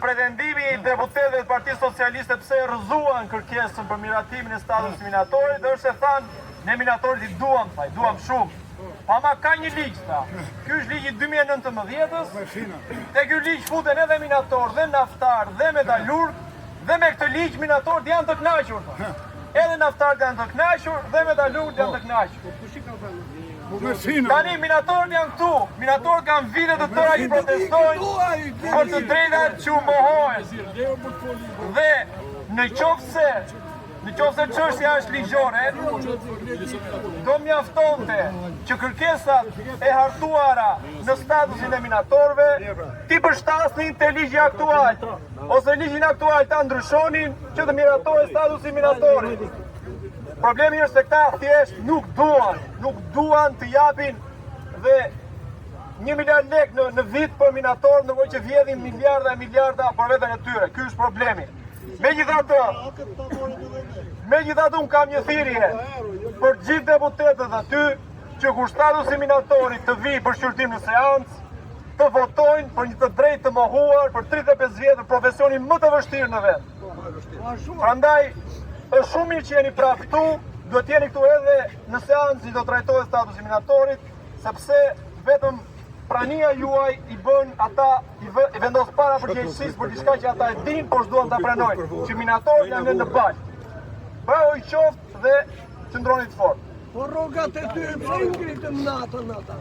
Pretendimi i deputetëve të Partisë Socialiste pse rrëzuan kërkesën për miratimin e statusit minatorit është se thanë ne minatorit i duam shumë. Ma ka një ligj, tha. Ky është ligji 2019-s. Te ky ligj futen edhe minator, dhe naftar, dhe medalur, dhe me këtë ligj minatorët janë të kënaqur. Edhe naftarët janë të kënaqur, dhe medalurët janë të kënaqur. Tani minatorët janë këtu, minatorët kanë vite të tëra që protestojnë për të drejtat që mohohen. Dhe në qoftë se çështja është ligjore, do mjaftonte që kërkesat e hartuara në statusin e minatorëve ti përshtasnin te ligji aktual, ose ligjin aktual ta ndryshonin që të miratohet statusi minatorit. Problemi është se këta thjesht nuk duan të japin dhe 1 miliard lek në vit për minator, ndërkohë që vjedhin miliarda e miliarda për veten e tyre. Ky është problemi. Megjithatë unë kam një thirrje për gjithë deputetët aty që kur statusi minatorit të vi për shqyrtim në seancë, të votojnë për një të drejtë të mohuar për 35 vjet, profesionin më të vështirë në vend. Prandaj është shumë mirë që jeni prapë këtu, duhet jeni këtu edhe në seancë që do trajtohet statusi minatorit, sepse vetëm prania juaj i bën ata i vendos para përgjegjësisë për diçka që ata e dinë, por s'duan ta pranojnë, që minatorët janë në balë. Bravo i qoftë dhe qëndroni të fortë. Po rrogat e tyre pse i ngritën natën ata?